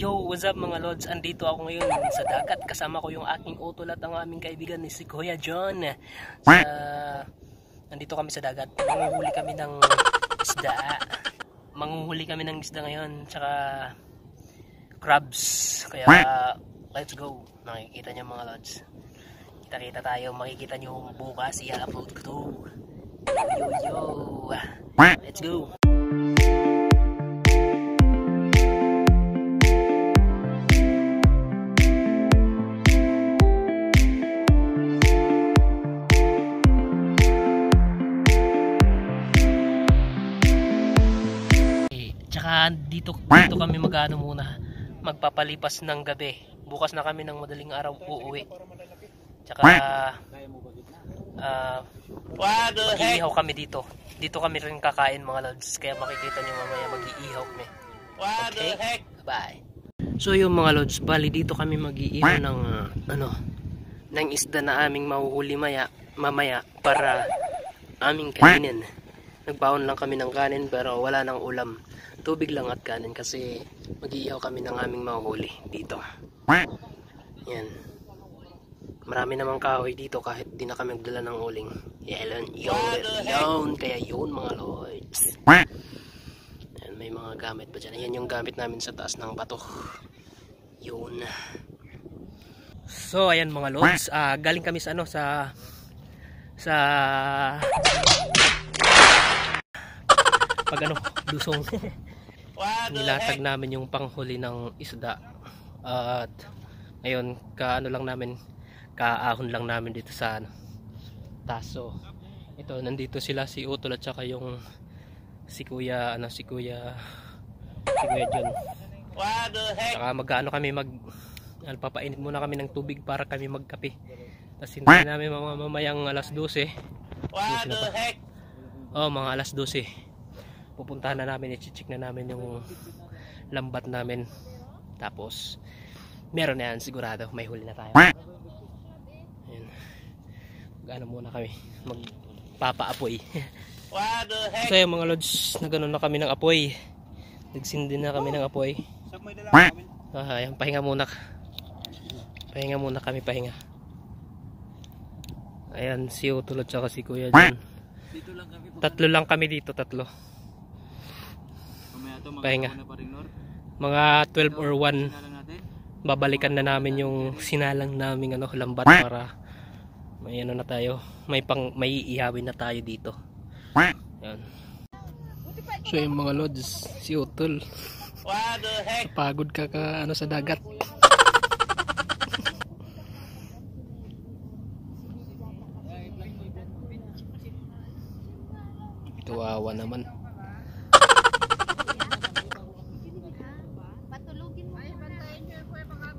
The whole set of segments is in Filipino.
Yo, what's up mga lods? Andito ako ngayon sa dagat. Kasama ko yung aking utol at ang aming kaibigan ni si Kuya John. Nandito kami sa dagat. Manguhuli kami ng isda. Manguhuli kami ng isda ngayon. Tsaka crabs. Kaya let's go. Makikita nyo mga lods. Kita-kita tayo. Makikita nyo bukas. I-upload ko to. Yo. Let's go. Tsaka dito kami mag-ano muna, magpapalipas ng gabi. Bukas na kami ng madaling araw uuwi. Tsaka mag-iihaw kami dito. Dito kami rin kakain mga lods. Kaya makikita nyo mamaya mag-iihaw kami. Okay? Bye. So yung mga lods, bali dito kami mag-iihaw ng ng isda na aming mahuhuli mamaya para aming kainin. Nagbaon lang kami ng kanin pero wala nang ulam. Tubig lang at kanin kasi mag-iihaw kami ng aming mahuhuli dito. Yan. Marami namang kahoy dito kahit di na kami magdala ng uling. Yun. Kaya yun mga lords. Yan, may mga gamit pa dyan. Yan yung gamit namin sa taas ng bato. Yun. So ayan mga lords. Galing kami sa Lusong. Nilatag namin yung panghuli ng isda. At ngayon kaahon lang namin dito sa taso. Ito nandito sila si Utol at saka yung si Kuya John. Saka papainit muna kami ng tubig para kami magkape. Tapos hintayin namin mamayang alas 12. Mga alas 12. Pupuntahan na namin, i-check na namin yung lambat namin. Tapos meron na yan, sigurado may huli na tayo. Ayan. Mag-ano muna kami, magpapaapoy. So yung mga lods, nagano na kami ng apoy. Nagsindi na kami ng apoy. Ayan, pahinga muna kami. Ayan, si Utol at saka si Kuya John. Tatlo lang kami dito. Pahinga. Mga 12 or 1 babalikan na namin yung sinalang naming lambat para may na tayo, may iihawin na tayo dito. Yan. So yung mga lods, si Utol pagod ka sa dagat. Tuwawa naman.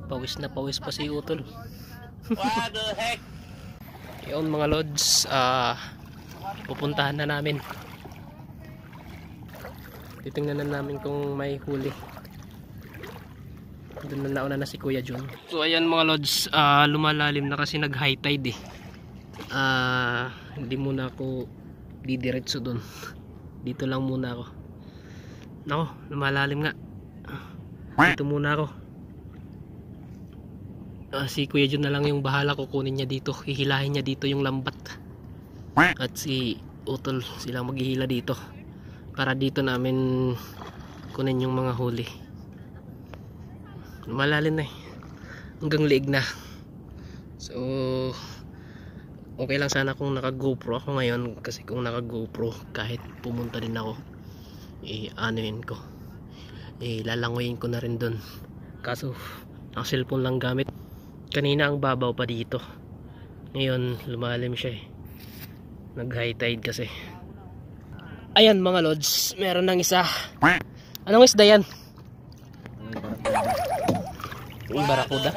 Pawis na pawis pa si Utol. What the heck? Yun mga lods, pupuntahan na namin. Titingnan na namin kung may huli. Doon na nauna na si Kuya John. So ayan mga lods, lumalalim na kasi nag high tide hindi muna ako didiretso doon. Dito lang muna ako. Nako, lumalalim nga. Dito muna ako. Si Kuya John na lang yung bahala, kukunin niya dito, hihilahin niya dito yung lambat, at si Utol sila maghihila dito para dito namin kunin yung mga huli. Malalim na hanggang liig na. So okay lang sana kung naka GoPro ako ngayon, kasi kung naka GoPro kahit pumunta din ako lalangoyin ko na rin doon, kaso ang cellphone lang gamit. Kanina ang babaw pa dito, ngayon lumalim siya nag high tide kasi. Ayan mga lods, meron ng isa. Anong isda yan? Yung barakuda.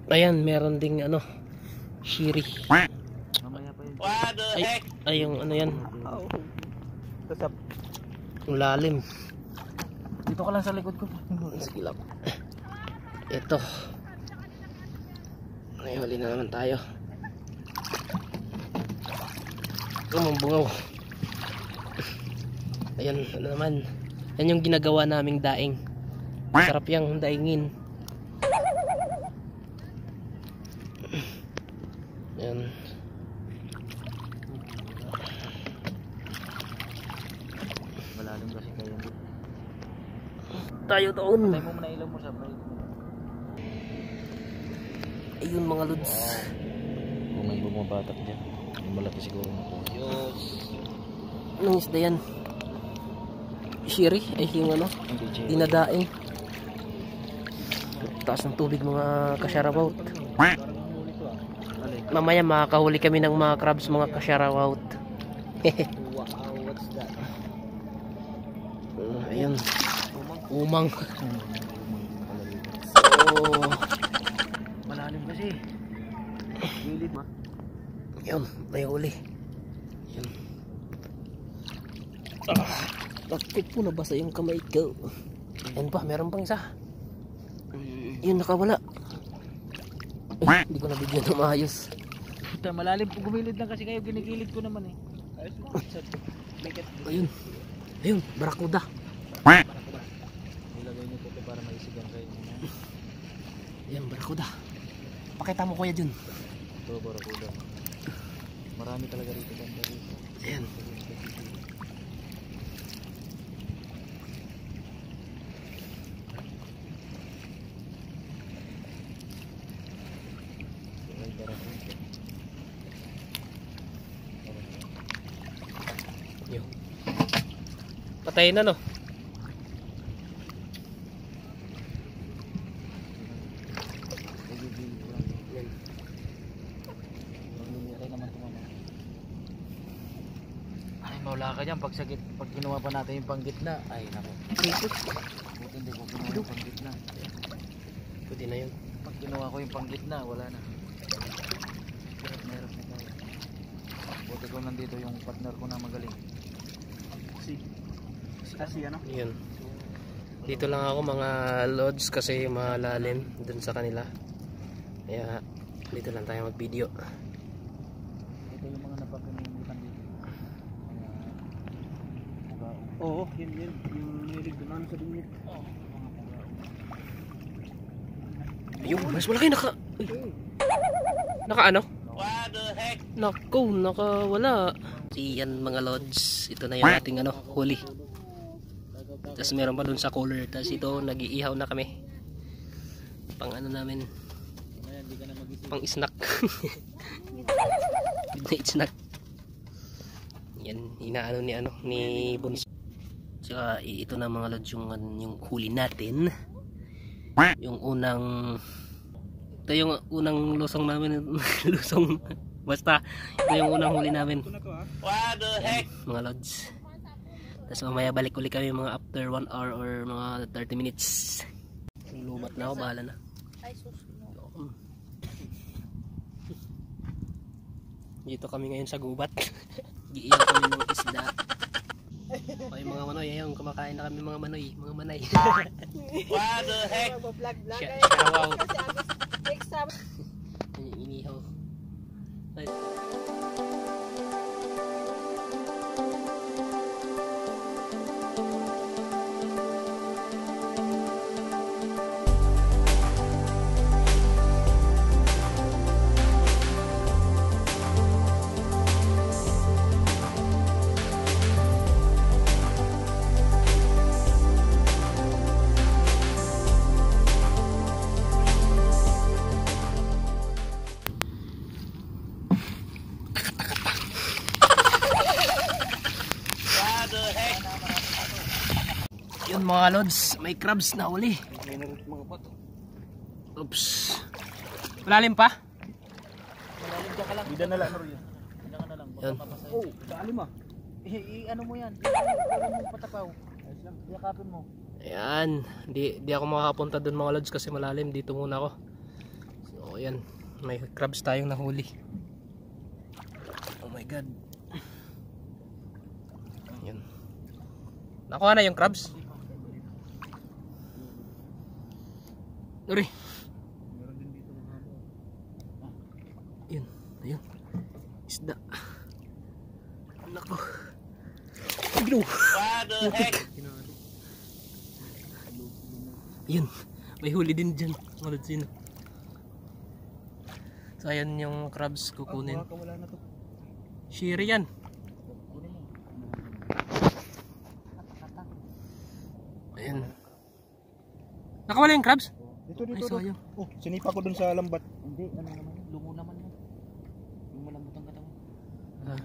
Ayan, meron ding shiri. Ay yung yan, yung lalim. Dito ka lang sa likod ko. Sige lang. Ito. May huli na naman tayo. Bungaw. Ayan, naman. Yan yung ginagawa naming daing. Masarap yung daingin. Yan. Malalim kasi kayo. Tayo doon. Tayo mo muna ilaw mo sa break. Ayun mga lods. Kung may bumabatak dyan. Malaki siguro na po. Diyos. Anong isda yan? Shiri? Ay yung ano? Dinadaing. Taas ng tubig mga kasyarabout. Mamaya makakahuli kami ng mga crabs mga kasyarabout. Wow, what's that? Ayun. Umang. So, Malalim kasi. Gilid ma. yun, may huli. Yun. Bakit po nabasa yung kamay ko? Ayun pa, meron pang isa. Yun, nakawala. Ay, hindi ko nabigyan ng maayos. Puta, malalim po. Gumilid lang kasi kayo. Ginigilid ko naman eh. Ayun. Ayun, barakuda. Nilagay niyo po ito para maisigan kayo. Ayun, barakuda. Pakita mo kuya dun. Ito, barakuda. Marami talaga rito banda rito. Ayan. Ay, barakuda. Yun. Patayin na no. Nagigilid ko lang. Yan. Maglulukay naman ito mama. Ay, mawala ka dyan. Pag ginawa pa natin yung panggitna. Ay, naku. Buti hindi ko ginawa yung panggitna. Pwede na yun. Pag ginawa ko yung panggitna, wala na. Hirap na tayo. Buti ko nandito yung partner ko na magaling. Kasi ano? Yun. Dito lang ako mga lods kasi malalim dun sa kanila. Kaya dito lang tayo mag-video. Ito yung mga napapinilitan dito. Oo, yun. Yung nilig dumaan sa dunyot. Ayun, mas malaki naka ano? What the heck? Naku, nakawala. Yan mga lods. Ito na yung ating ano, huli. Tapos meron pa dun sa cooler. Tapos ito, nag-iihaw na kami. Pang ano namin. Pang snack. Midnight snack. Yan, inaano ni Bunso. Tsaka ito na mga lods yung huli natin. Yung unang ito yung unang lusong namin. Lusong basta ito yung unang huli namin. What the heck? Mga lods. Tapos mamaya balik ulit kami mga after 1 hour or mga 30 minutes. Lumat na ako, bahala na. Dito kami ngayon sa gubat. Giiyaw kami ng isda. Ay mga manoy, ayun, kumakain na kami mga manoy, mga manay. What the heck? Wow. Inihaw. Yun mga lods, may crabs na uli. Oops. Malalim pa? Malalim dyan ka lang. Bida na lang. Bida ka na lang. Yan. Oh, daalim ah. Ano mo yan? Gawin mo patapaw. Yakapin mo. Ayan, di ako makakapunta doon mga lods kasi malalim. Dito muna ako. So ayan, may crabs tayong nahuli. Oh my god. Ayan. Nakuha na yung crabs? Uri. Yun, ayun. Isda. Nako. Biglo. What the heck? Yun, may huli din dyan mga lods yun. So ayan yung crabs kukunin. Wala na to. Shiri yan. Ayan. Nakawala yung crabs? Dito, Ay, dito. sayang. Oh, sinipa ko dun sa lambat. Hindi, ano naman yun? Lungo naman yun. Yung malambot ang katawan. Ah.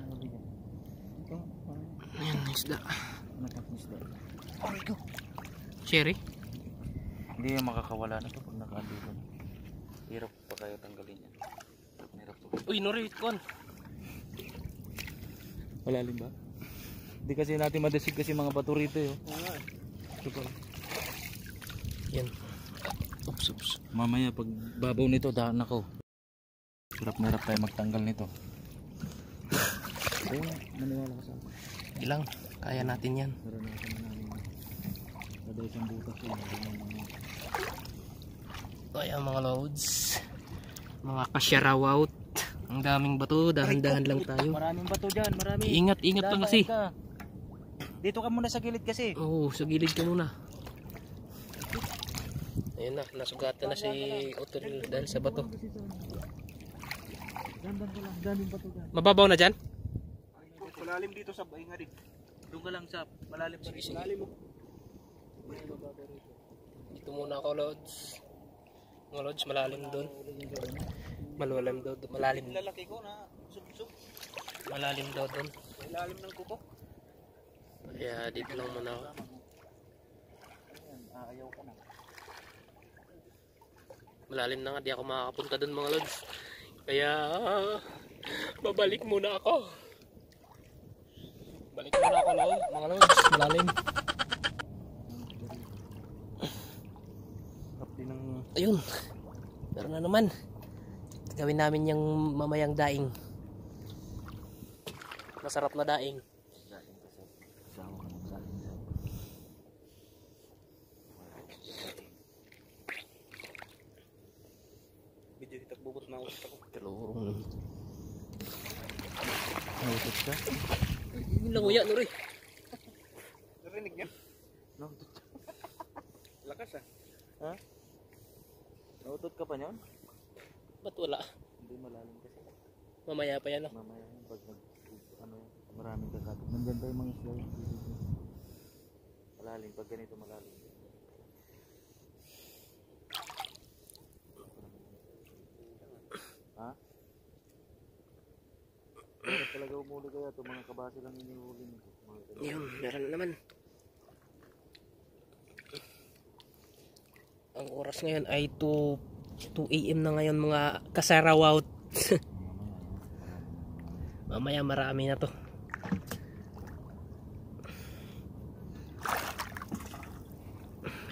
Ito. Ayan, isda. Nakapisda. Shiri? Hindi yung makakawala na to pag nakaandito. Hirap pa kayo tanggalin yan. Hirap to. Uy, Nori, kon. Malalim ba? Hindi kasi natin madasig kasi mga bato rito eh. Ito pala. Yan. Oops, oops. Mamaya pag babaw nito, daan ako. Hirap na hirap tayo magtanggal nito. Ay, maniwala ka sa akin. Ilang, kaya natin yan. Naranasan na namin. Kada isang butas yun. So ayan mga loads. Mga kasyarawat. Ang daming bato, dahan-dahan lang tayo. Maraming bato dyan, marami. Ingat, ingat lang kasi. Dito ka muna sa gilid kasi. Oo, sa gilid ka muna. Ayun na, nasugatan na si Utol dahil sa bato. Dandan ko lang, daming bato dyan. Mababaw na dyan? Malalim dito sa bahingarig. Doon ka lang sa malalim pa rin. Malalim mo. Dito muna ako, loads. Mga loads, malalim doon. Malalim daw, malalim. Lalaki ko na sub-sub. Malalim daw doon. Malalim ng kuko. Kaya dito lang muna ako. Ayaw ka na. Malalim na nga, di ako makakapunta doon mga lods. Kaya babalik muna ako. Balik muna ako lods, mga lods. Malalim. Ayun. Meron na naman. Gawin namin yung mamayang daing. Masarap na daing. Video kita bubot na ulit ako. Talong. Nautot ka? Yun lang uya, Nuri. Narinig niya? Nautot ka? Lakas ah. Ha? Nautot ka pa niyan? Ba't wala? Hindi malalim kasi. Mamaya pa yan, no? Mamaya pag maraming kakatok. Nandyan tayo mga isla yung malalim. Pag ganito malalim. Ha? Bakit talaga umuli kaya ito? Mga kabase lang inihuli nito. Yun, meron na naman. Ang oras ngayon ay 2 AM na ngayon mga kasarawat. Mamaya marami na to.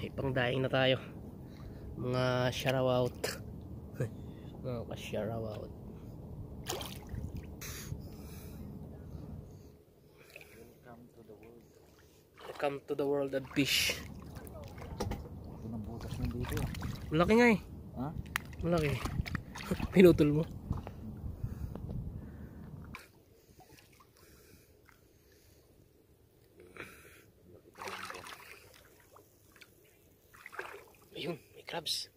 May pangdaing na tayo. Mga sharawat. Mga kasyarawat. Welcome to the world of fish. Ito ng butas nandito. Malaki nga eh. Ha? Malaki. Pinutol mo. Ayun, may crabs.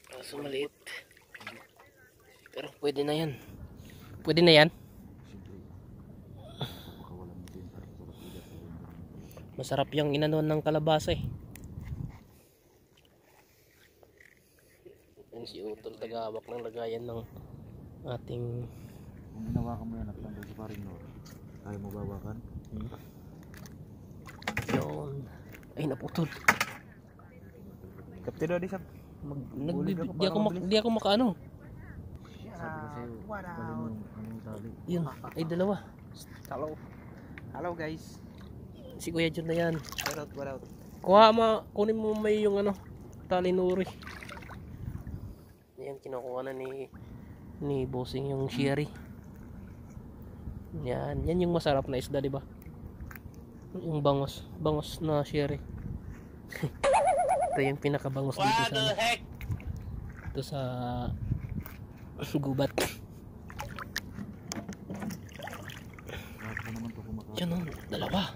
Kaso maliit. Pero pwede na yan. Pwede na yan. Masarap yung inanuan ng kalabasa eh. Yan si Utol, tagawak ng lagayan ng ating... Kung ginawa ka mo yan at tanggal si paring no, kaya mo bawakan? Yun. Ay, naputol. Kaptino di sa Di ako makaano. Yun, ay dalawa. Hello. Hello guys. Si Kuya Jun na yan. What out. Kunin mo may yung ano, tali nuri. Yan, kinukuha na ni Bossing yung sherry. Yan yung masarap na isda, di ba? Yung bangos na sherry. Ito yung pinakabangos dito sa ito sa gubat. Yan o, dalawa.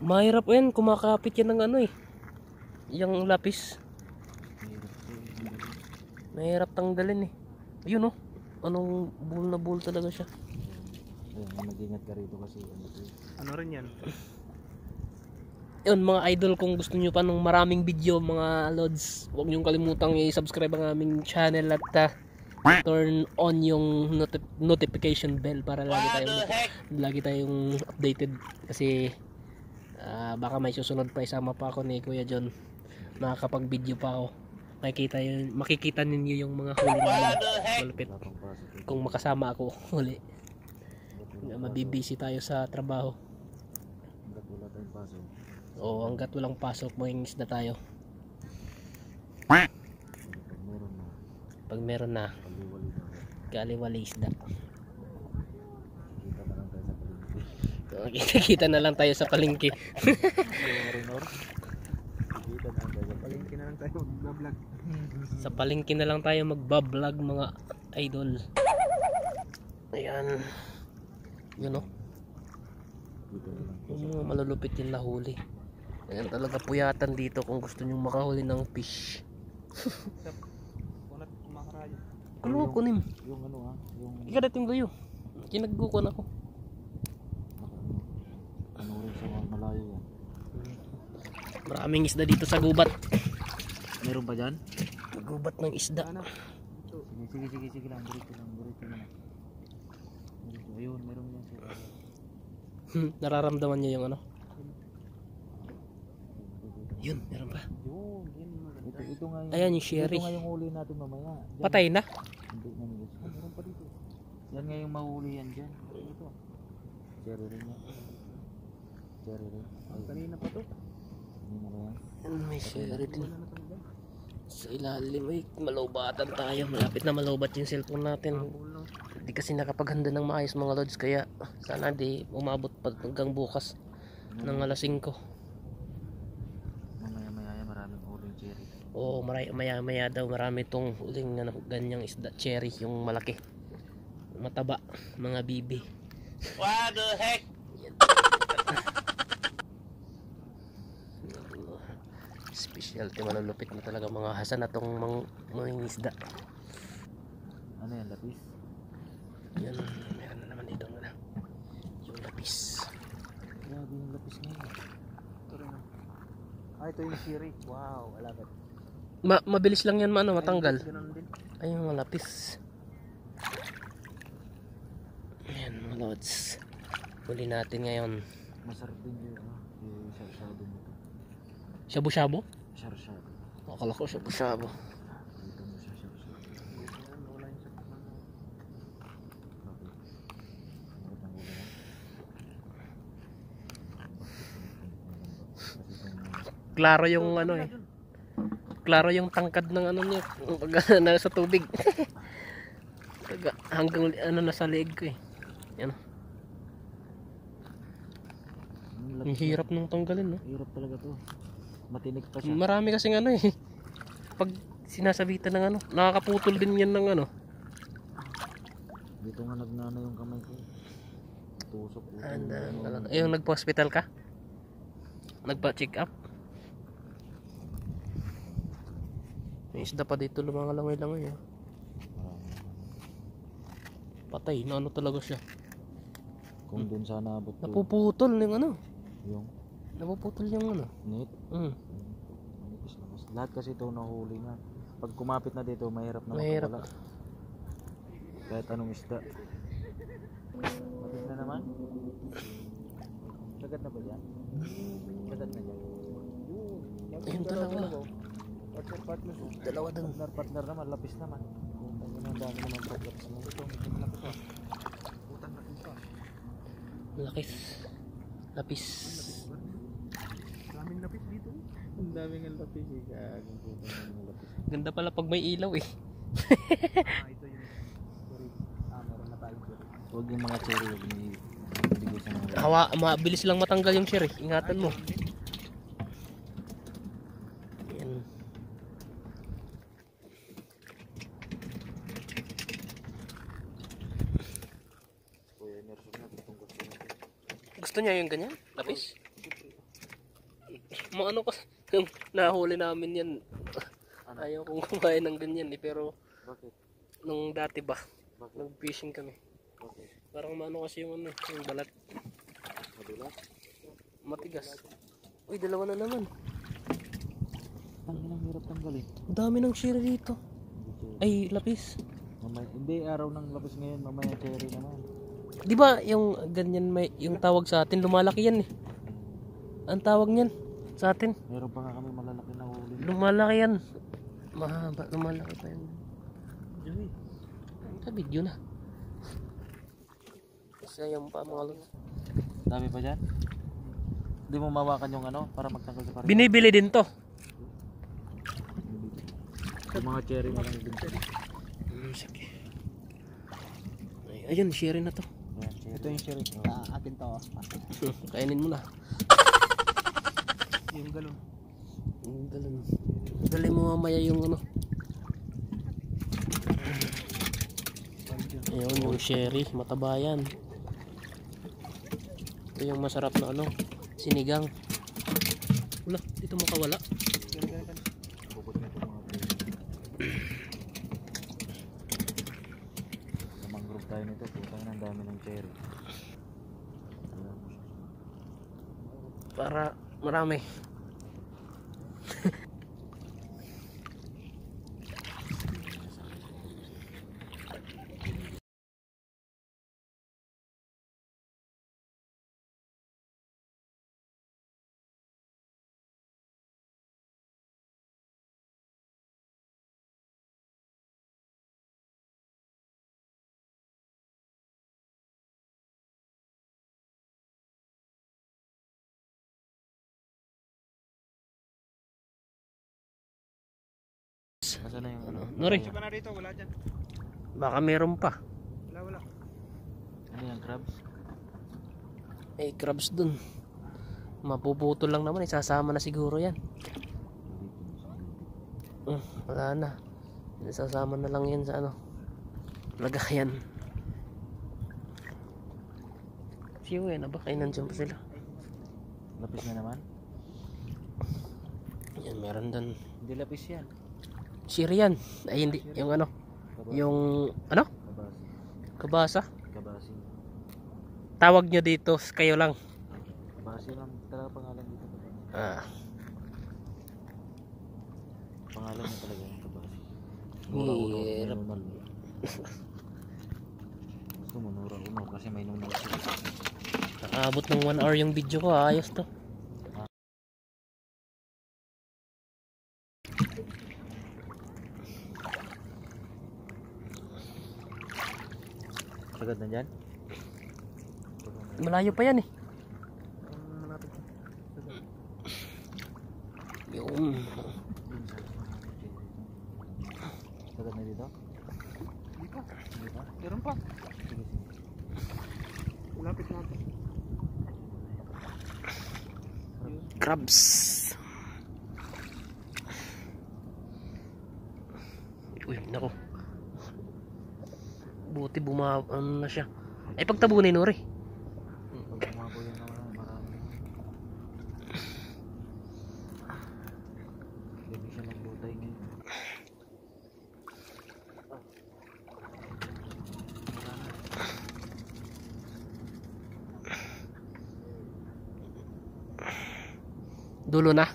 Mahirap yan, kumakapit yan ng ano eh. yung lapis. Mahirap tanggalin eh. Ayun oh. Anong bull na bull talaga siya. Mag-ingat ka rito kasi Ano rin yan? Yun mga idol, kung gusto nyo pa ng maraming video mga lods, huwag nyo kalimutang i-subscribe ang aming channel at turn on yung notification bell para lagi tayong updated kasi baka may susunod pa, isama pa ako ni Kuya John, makakapag video pa ako, makikita ninyo yung mga huli namin malupit kung makasama ako huli. Mabibisi tayo sa trabaho. wala tayong pasok. Oo, hanggat walang pasok, mangingis na tayo. Pag meron na, kaliwali isda. Kita na lang tayo sa palengke. Palengke na lang tayo mag-vlog. Sa palengke na lang tayo magbablog mga idol. Ayan. Yun o. Yung mga malulupit yung nahuli. Ayan talaga puyatan dito kung gusto nyo makahuli ng fish. Kunat kumakarayo. Ano kunim? Yung ano yung Ikadating ko yun. Kinaggukuan ako. ano rin sa malayo yan. Maraming isda dito sa gubat. Meron pa dyan? Gubat ng isda. Sige lang, burito na. Burito. Ayun, meron yan siya. Nararamdaman niyo yung ano? Yun, meron pa. Ito nga yung, ayan yung sherry. Ito nga yung huli natin mamaya. Diyan. Patay na? Hindi na nila. Meron pa dito. Yan nga yung mahuli yan dyan. Ito. Cherry rin yan. Cherry rin. Kanina pa to. Kanina ba yan? May sherry din. Sa ilalim ay malobatan tayo. Malapit na malobat yung cellphone natin. Hindi kasi nakapaghanda ng maayos mga lods. Kaya sana di umabot pa hanggang bukas ng alas 5. Mamaya maraming huling cherry. Oo, maya daw marami tong huling ganyang isda. Cherry, yung malaki. Mataba, mga bibi. What the heck? Specialty, malulupit na talaga mga hasan na tong mga isda. Ano yan, lapis? Yan, meron na naman dito na yung lapis. Grabe yung lapis ngayon. Ito rin. Ito yung sherry. Wow, alagat. Mabilis lang yan matanggal. Ganun din. Ay, yung lapis. Ayan mga lods. Huli natin ngayon. Masarap din yung sharsado mo. Shabu-shabu? Sharsado. Akala ko shabu-shabu. Dito mo siya sharsado. Wala yung sakit na. Klaro yung ano eh. Klaro yung tangkad ng ano niya pag nasa tubig. Hanggang ano nasa leeg ko eh. Yan. Ang hirap nung tanggalin, no? Hirap talaga to. Matinik pa siya. Marami kasing ano eh. Pag sinasabitan ng ano, nakakaputol din yan ng ano. Dito nga nagnana yung kamay ko. Tusok. Yung nagpa-hospital ka? Nagpa-check up? May isda pa dito, lumangalangoy-langoy. Patay, na ano talaga siya. Kung dun sana abot to. Napuputol yung ano. Yung Napuputol yung ano. net. Manipis na mas. Lahat kasi ito nahuli na. Pag kumapit na dito, mahirap na Mahirap. makawala. Kahit anong isda. Matis na naman. Lagat na ba dyan? Lagat na dyan. Ayun talaga. Partner. Dalawa dun. Partner naman, lapis naman. Ang dami naman lapis mo. Ito, lapis pa. Utang lapis pa. Lakis. Lapis. Daming lapis dito. Ang daming ang lapis eh. Kaging putang ng lapis. Ganda pala pag may ilaw eh. Ito yung sherry. Meron na tayong sherry. Huwag yung mga cherry. Huwag yung ibigay sa mga Mabilis lang matanggal yung share eh. Ingatan mo. Yan. Kuya Emerson na. Itong gusto natin. Gusto niya yung ganyan? Lapis? Ano ka? Nahuli namin yan. Ano? Ayaw kong kumain ng ganyan eh. Pero Bakit? nung dati ba, Bakit? nag-fishing kami. Bakit? Parang maano kasi yung ano, yung balat. Madulas? Matigas. Uy, dalawa na naman. Ang inang hirap tanggalin. Ang dami ng cherry dito. Ay, lapis. Mamaya, hindi araw ng lapis ngayon, mamaya cherry naman. Di ba yung ganyan may yung tawag sa atin, lumalaki yan eh. Ang tawag niyan sa atin, Meron pa nga kami malalaki na huli. lumalaki yan. Mahaba, lumalaki pa yan. Sa video na. Isa yung pa mga lods. Dami pa dyan? Hindi mo mawakan yung ano para magtanggal sa parin. Binibili din to. Yung mga cherry na lang din. Sige. Ay, ayun, share na to. Ayan, cherry. Ito yung cherry. Atin to. Kainin mo na. Yung galon. Yung galon. Galing mo mamaya yung ano. Ayun, yung sherry, mataba yan. Ito yung masarap na ano, sinigang. Wala, dito makawala. Bukod na itong mga sa mangrove tayo nito, putang ang dami ng cherry. Para marami. Nasaan na yung ano? Nori, Pa na dito, wala dyan. baka meron pa. Wala. Ano yung crabs? Eh, crabs dun. Mapuputol lang naman, isasama na siguro yan. Wala na. Isasama na lang yan sa ano, lagayan. Siyo na ba? Ay, nandiyan pa sila. Lapis na naman? Yan, meron dun. Hindi lapis yan. Syrian. Ay, hindi. Yung ano? Yung, ano? Kabasi. Kabasa? Kabasi. Tawag nyo dito, kayo lang. Kabasi lang talaga pangalan dito. Ah. Pangalan niya talaga yung kabasi. Hirap. Nunal. Gusto mo nura-uno kasi may nunal siya. Nakaabot ng 1 hour yung video ko. Ayos to. Sagad na dyan? Malayo pa yan eh. Yung Sagad na dito? Dito. Dito? Meron pa. Sige, sige. Lapit natin. crabs. Uy, nako. Buti ano na siya. Ay, pagtabunin, Nori. Pag umabo yan naman, marami. Hindi siya nagbutay ngayon. Dulo na.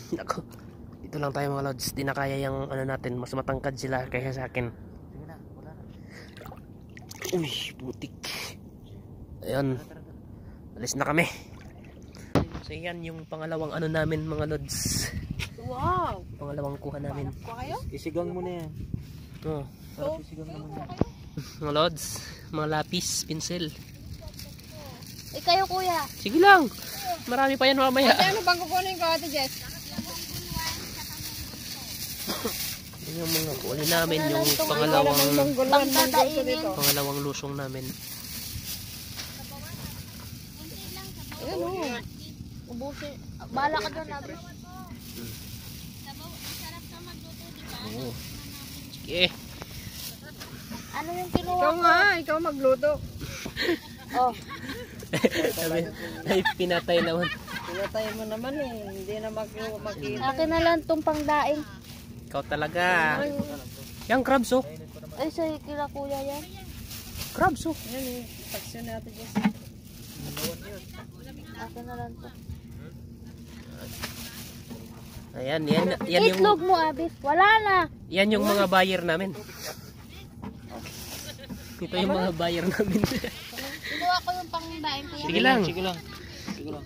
Nako. Dito lang tayo mga lods. Di na kaya yung ano natin. Mas matangkad sila kaysa sa akin. Sige na, wala na. Uy, butik. Ayun. Alis na kami. So yan yung pangalawang ano namin mga lods. Wow! Pangalawang kuha namin. Kuha kayo? Isigang mo na yan. Oh. Sarap isigang naman yan. Mga lods. Mga lapis, pinsel. Eh kayo kuya. Sige lang. Marami pa yan mamaya. Ate, ano bang kukunin ko, Ate Jess? Yan yung mga kuha namin. Yung pangalawang lusong namin. Ayun o. Ubusin. Bahala ka doon, Abi. Oo. Sige. Ano yung kinuha Ikaw ko? nga, ikaw magluto. Oh. Sabi, ay pinatay naman. Pinatay mo naman eh. Hindi na makita. Akin na lang tong pangdaing. Ikaw talaga. Yang crabs oh. Ay, sa kila kuya yan. Crabs oh. Yan eh. Taksyon natin dyan. Akin na lang to. Ayan, yan yung Itlog mo, Abis. Wala na. yan yung mga buyer namin. Ito yung mga buyer namin. Kinuha ko yung pangdaing kuya. Sige lang. Sige lang. Sige lang.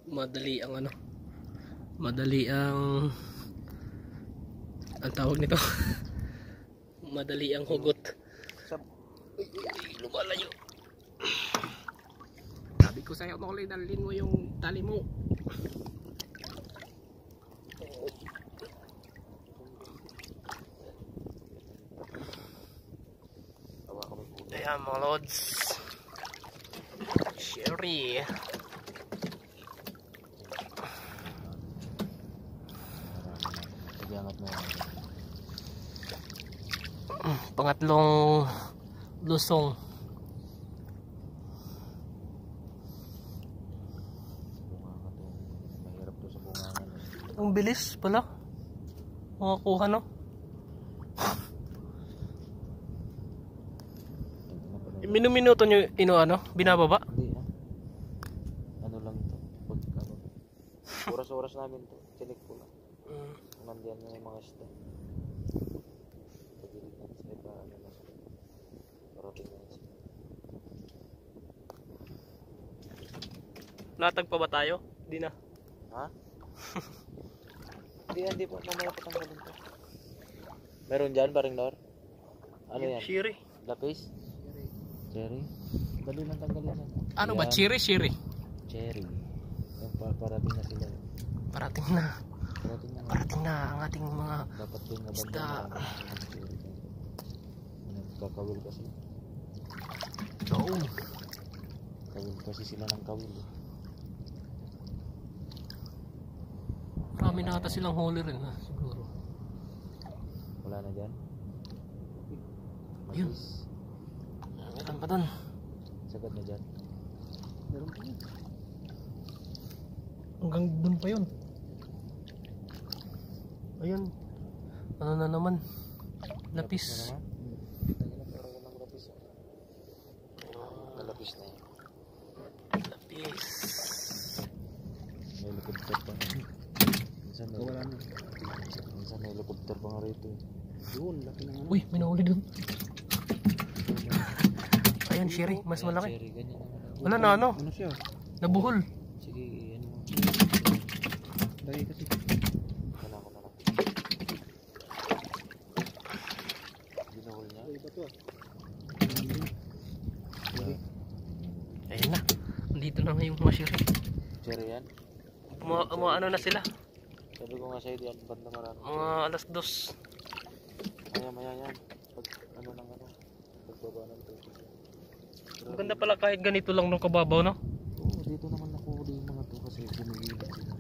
Madali ang ano. Madali ang tawag nito. Madali ang hugot. Lumalayo. Sabi ko sa'yo, Noli, dalhin mo yung tali mo. Ayan mga lods. Sherry. Igangat mo. Pangatlong lusong. Mahirap to sa bungangan. Ang bilis pala. Makakuha no? Minuminuto nyo ano? Binababa? Hindi ano lang to. Pag ano. Oras-oras namin to. Chinik ko lang. Nandiyan na yung mga isda. Pagdilig natin sa iba. Ano na sila. Parating na sila. Latag pa ba tayo? Di na. Ha? Hindi po. Mamaya patanggalin to. Meron dyan, paring Nor? Ano yan? Shiri. Lapis? Cherry? Dali lang tanggalin yan. Ano ba? Yan. Shiri? Shiri. Cherry. Yan, parating na sila. Parating na. Parating na. Parating na ang ating mga Dapat din na isda. Kakawil kasi. Oo. Kawil kasi sila ng kawil. Marami na ata silang huli rin ha, siguro. Wala na dyan? Ayun. Matis. Meron pa doon. Sagad na dyan. Meron pa yun. Hanggang doon pa yun. Ayun. Ano na naman? Lapis. Na naman? Tangin na pero walang lapis. Nalapis na yan. Lapis. May helicopter pa. Minsan may, Wala na. minsan may helicopter pa nga rito. Yun, laki na nga. Uy, may nahuli doon. Ayan, Sherry. Mas malaki. Cherry, ganyan naman. Wala na ano. Ano siya? Nabuhol. Sige, ano mo. Lagi kasi. Wala ko na lang. Binahol niya. Iba to ah. Ayan na. Dito na nga yung mga Sherry. Cherry yan. Ano na sila? Sabi ko nga sa'yo diyan, banda marami. Mga alas 2. Maya yan. Pag ano nang ano. Pagbaba ng tubig. Maganda pala kahit ganito lang nung kababaw, no? Oo, dito naman nakuhuli yung mga to kasi bumigilid sila.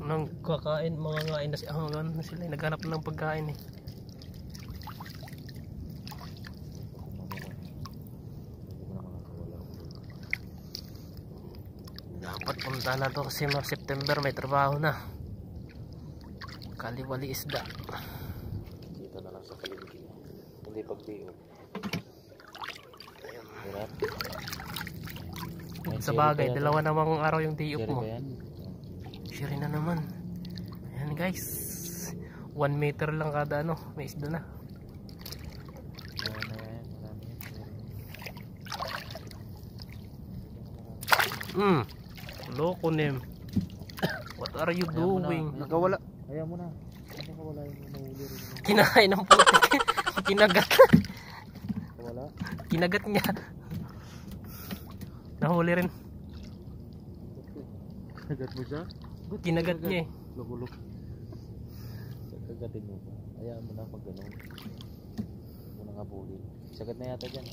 Nang kakain, mga ngain na sila. Ano na sila, naghanap ng pagkain eh. Dapat punta na to kasi mga September may trabaho na. Kaliwali isda. Dito na lang sa palengke. Hindi pagdiyo. Hirap. Sa bagay, dalawa namang araw yung day off Cherry mo. ba yan? Share na naman. Ayan guys. 1 meter lang kada ano, may isda na. Marami yan. Marami yan. Loko nim. What are you doing? Nagawala. Ayaw mo na. Ano ka wala yung nahuli rin? Kinain ng putik. Kinagat. Wala? Kinagat niya. Nahuli rin. Kagat mo siya? Kinagat niya eh. Lugulog. Kagatin mo ba? Hayaan mo na pag gano'n. Huwag mo na nga bulin. Sagad na yata dyan.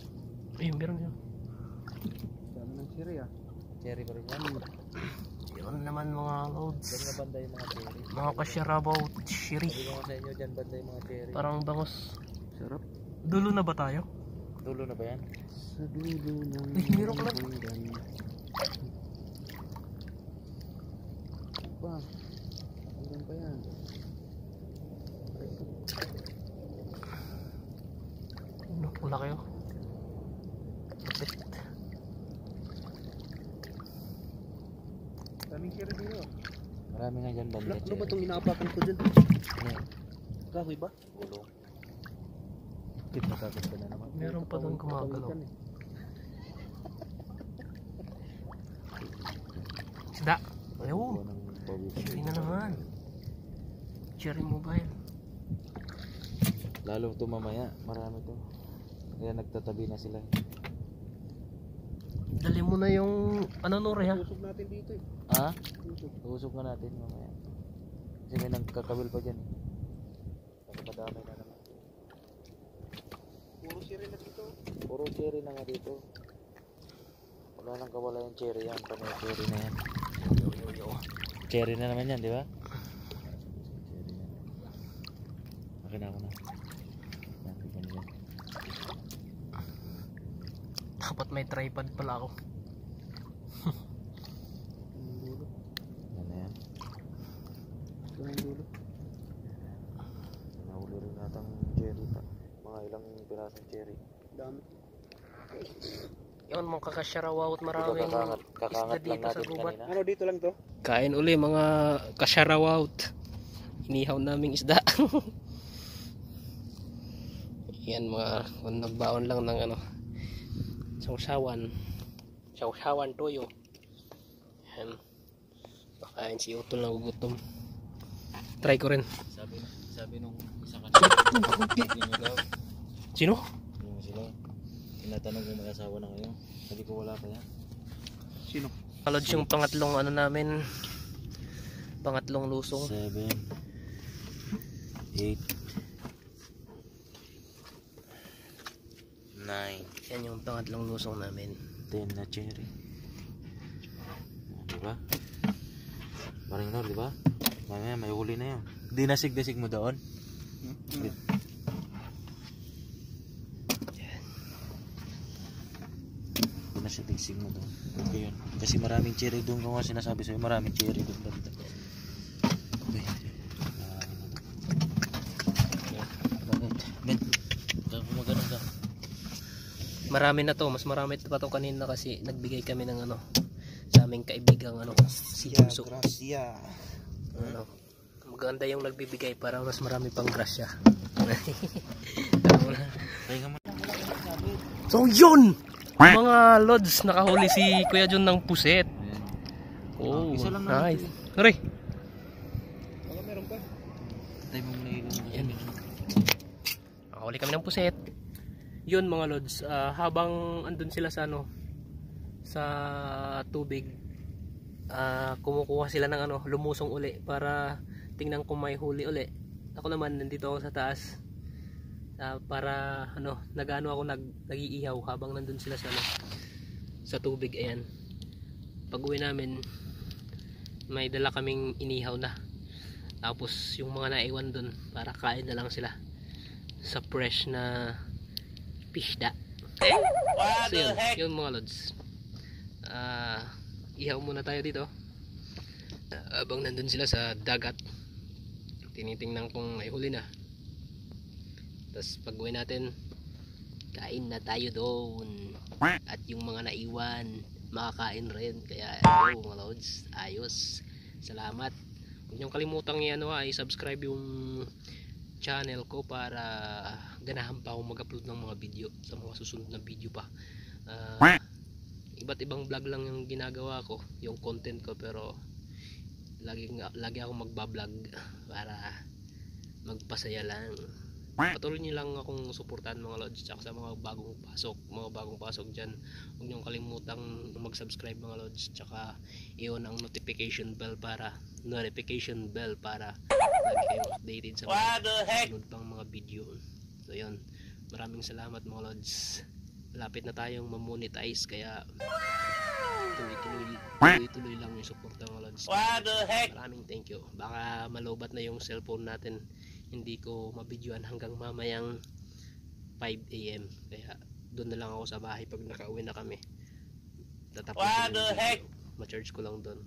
Ayun, meron yun. Dami ng siri ah. Cherry pa rin yan. Yun naman mga lods. Diyan nga banda yung mga cherry. Mga kasyarabaw shiri. Sabi ko nga sa inyo, dyan banda yung mga cherry. Parang bangos. Sarap. Dulo na ba tayo? Dulo na ba yan? Sa dulo ng Ay, meron ka lang. hanggan. Pa. Hanggang pa yan. Ano, wala kayo? Lapit. Daming cherry dito. Marami nga dyan banda Ano ba cherry. itong inaapakan ko dyan? Ano yan? Kahoy ba? Ulo. Kit nakakit ka na naman. Meron pa doon gumagalaw. Pawikan eh. Isda. Ulo Ayun. ng pawikan. Cherry na naman. Cherry mobile. Lalo to mamaya, marami to. Kaya nagtatabi na sila. Dali mo na yung ano Nore ha? Usog natin dito eh. Ha? Usog. Usok na natin mamaya. Kasi may nagkakawil pa dyan eh. Kasi madami na naman. Puro cherry na dito. Puro cherry na nga dito. Wala nang kawala yung cherry yan. Panay cherry na yan. Cherry na naman yan, di ba? Cherry na. Akin ako na. Nakita niyo yan. Dapat may tripod pala ako. Ang dulo. Yan na yan. Ito ang dulo. Nahuli rin natang cherry pa. Mga ilang pirasong cherry. Dami. Yun mga kakasyarawaw at maraming Kakangat isda lang dito sa natin gubat. kanina. Ano dito lang to? Kain uli mga kasyarawaw. Inihaw naming isda. Yan mga nagbaon lang ng ano. Sawsawan toyo. Yan. Pakain si Utol na gugutom. Try ko rin. Sabi nung isa kanina. Hindi nyo daw. Sino? Yung sila. Tinatanong kung may asawa na kayo. Sabi ko wala pa yan. Sino? Kalod yung pangatlong ano namin. Pangatlong lusong. 7 8 9 Yan yung pangatlong lusong namin. 10 na cherry. Diba? Maring Lord, diba? Mamaya may huli na yan. Dinasig-dasig mo doon? Dinasig-dasig mo doon. Okay yun. Kasi maraming cherry doon. Kung nga sinasabi sa'yo, maraming cherry doon. Banda. Okay. Ben, kumaganon ka. Marami na to, mas marami pa to kanina kasi nagbigay kami ng ano sa aming kaibigang ano si Junso. Gracia. Ano, maganda yung nagbibigay para mas marami pang grasya. So yun! Mga lods, nakahuli si Kuya John ng puset. Oh, isa lang naman nice. Aray! Baka meron pa. Tayo mo muna Yan. Nakahuli kami ng puset. Yun mga lods, habang andun sila sa ano sa tubig, kumukuha sila ng ano, lumusong uli para tingnan kung may huli uli. Ako naman nandito ako sa taas para ano, nag-ano ako nag-iihaw habang nandun sila sa ano, sa tubig. Ayan, pag-uwi namin may dala kaming inihaw na, tapos yung mga naiwan dun para kain na lang sila sa fresh na pisda. So yun mga lods, ihaw muna tayo dito habang nandun sila sa dagat. Tinitingnan kung may huli na, tapos pag uwi natin kain na tayo doon, at yung mga naiwan makakain rin. Kaya ayun mga lods, ayos, salamat. Huwag niyong kalimutang i-subscribe yung channel ko para ganahan pa akong mag-upload ng mga video sa mga susunod na video pa. Iba't ibang vlog lang yung ginagawa ko, yung content ko, pero lagi ako magbablog para magpasaya lang. Patuloy niyo lang akong suportahan mga lods, tsaka sa mga bagong pasok dyan, huwag niyong kalimutang mag-subscribe mga lods, tsaka i-on ang notification bell para lagi kayong updated sa mga sunod pang mga video. So yun, maraming salamat mga lods. Malapit na tayong mamonetize, kaya tuloy lang yung suporta mga lods. What the heck? Maraming thank you. Baka malobat na yung cellphone natin, hindi ko mabidyoan hanggang mamayang 5 AM. Kaya doon na lang ako sa bahay pag nakauwi na kami. Tatapos yung video. Ma-charge ko lang doon.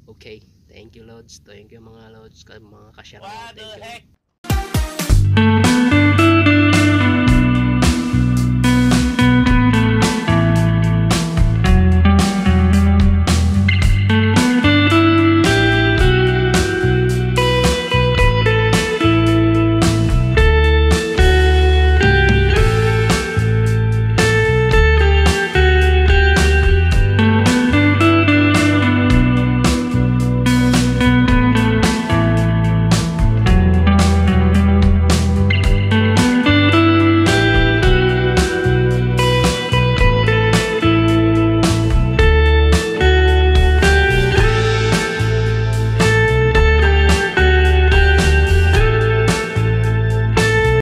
Okay, thank you lods. Thank you mga lods, mga kasyang. Thank you.